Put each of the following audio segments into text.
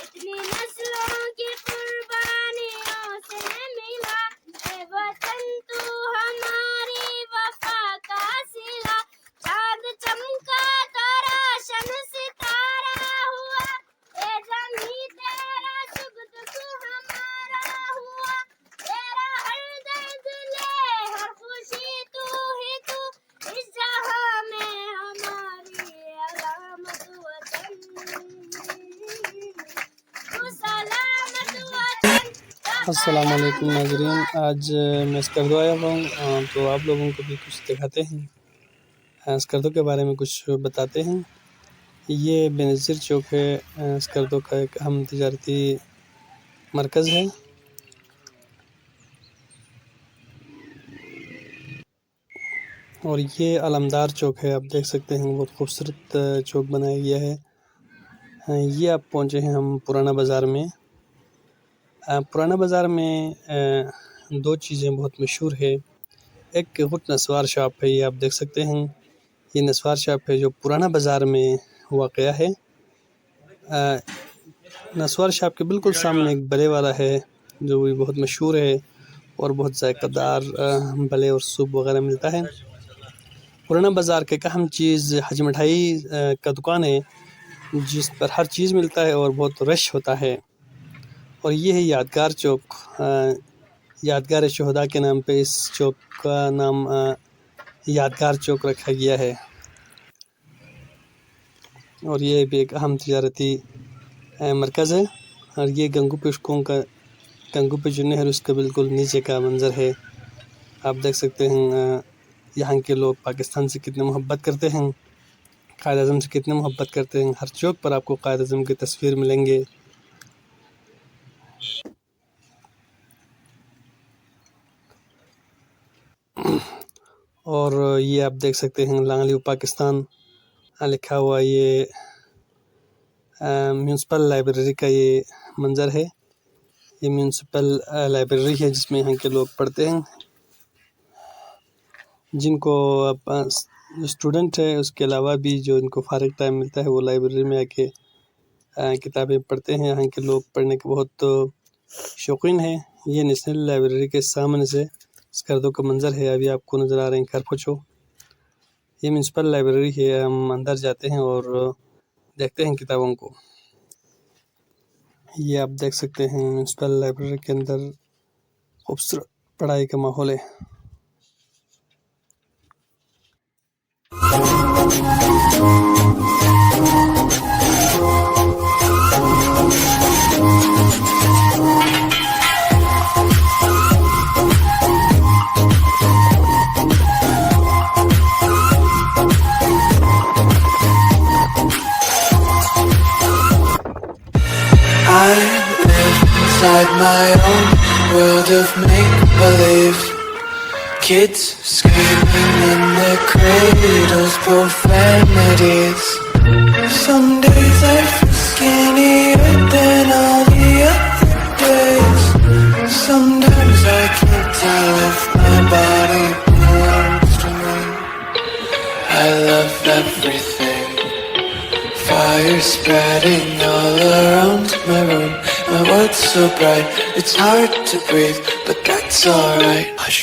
اتنی نسلوں کی قربانیوں سے ملا اے وطن تو ہماری وفا کا صلہ چاند چمکا تو روشن ستارہ ہوا اے زمیں تیرا سکھ دکھ ہمارا ہوا تیرا ہر درد لے ہر خوشی تو ہی تو اس جہاں میں ہماری علامت وطن تو سلامت وطن. السلام علیکم ناظرین، آج میں سکردو آیا ہوں تو آپ لوگوں کو بھی کچھ دکھاتے ہیں، سکردو کے بارے میں کچھ بتاتے ہیں. یہ بینظیر چوک ہے، سکردو کا ایک اہم تجارتی مرکز ہے. اور یہ علمدار چوک ہے، آپ دیکھ سکتے ہیں بہت خوبصورت چوک بنایا گیا ہے. یہ آپ پہنچے ہیں ہم پرانا بازار میں. پرانا بازار میں دو چیزیں بہت مشہور ہے. ایک خود نسوار شاپ ہے، یہ آپ دیکھ سکتے ہیں، یہ نسوار شاپ ہے جو پرانا بازار میں واقع ہے. نسوار شاپ کے بالکل سامنے ایک بلے والا ہے جو بھی بہت مشہور ہے اور بہت ذائقہ دار بلے اور سوپ وغیرہ ملتا ہے. پرانا بازار کا ایک اہم چیز حج مٹھائی کا دکان ہے جس پر ہر چیز ملتا ہے اور بہت رش ہوتا ہے. اور یہ ہے یادگار چوک، یادگار شہداء کے نام پہ اس چوک کا نام یادگار چوک رکھا گیا ہے. اور یہ بھی ایک اہم تجارتی مرکز ہے. اور یہ گنگو پشکوں کا گنگو پہ جو نہر اس کا بالکل نیچے کا منظر ہے. آپ دیکھ سکتے ہیں یہاں کے لوگ پاکستان سے کتنے محبت کرتے ہیں، قائد اعظم سے کتنے محبت کرتے ہیں. ہر چوک پر آپ کو قائد اعظم کی تصویر ملیں گے. اور یہ آپ دیکھ سکتے ہیں لانگلیو پاکستان لکھا ہوا، یہ میونسپل لائبریری کا یہ منظر ہے. یہ میونسپل لائبریری ہے جس میں یہاں کے لوگ پڑھتے ہیں. جن کو اسٹوڈنٹ ہے اس کے علاوہ بھی جو ان کو فارغ ٹائم ملتا ہے وہ لائبریری میں آ کے کتابیں پڑھتے ہیں. یہاں کے لوگ پڑھنے کے بہت شوقین ہیں. یہ نیشنل لائبریری کے سامنے سے سکردو کا منظر ہے. ابھی آپ کو نظر آ رہے ہیں کھرپوچھو، یہ میونسپل لائبریری ہے. ہم اندر جاتے ہیں اور دیکھتے ہیں کتابوں کو. یہ آپ دیکھ سکتے ہیں میونسپل لائبریری کے اندر خوبصورت پڑھائی کا ماحول ہے. I live inside my own world of make-believe. Kids screaming in their cradles, profanities. Some days I feel skinnier than all the other days. Sometimes I can't tell if my body belongs to me. I love everything. Fire spreading all around my room. My world's so bright, it's hard to breathe, but that's alright. Hush.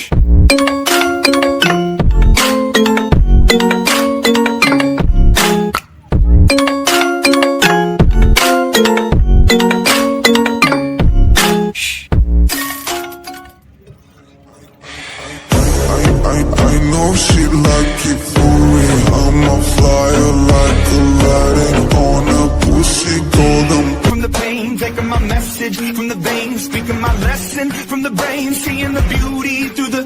I know she like it for me. I'm a flyer like Aladdin on a pussy golden. From the pain, taking my message from the veins, speaking my lesson from the brain, seeing the beauty through the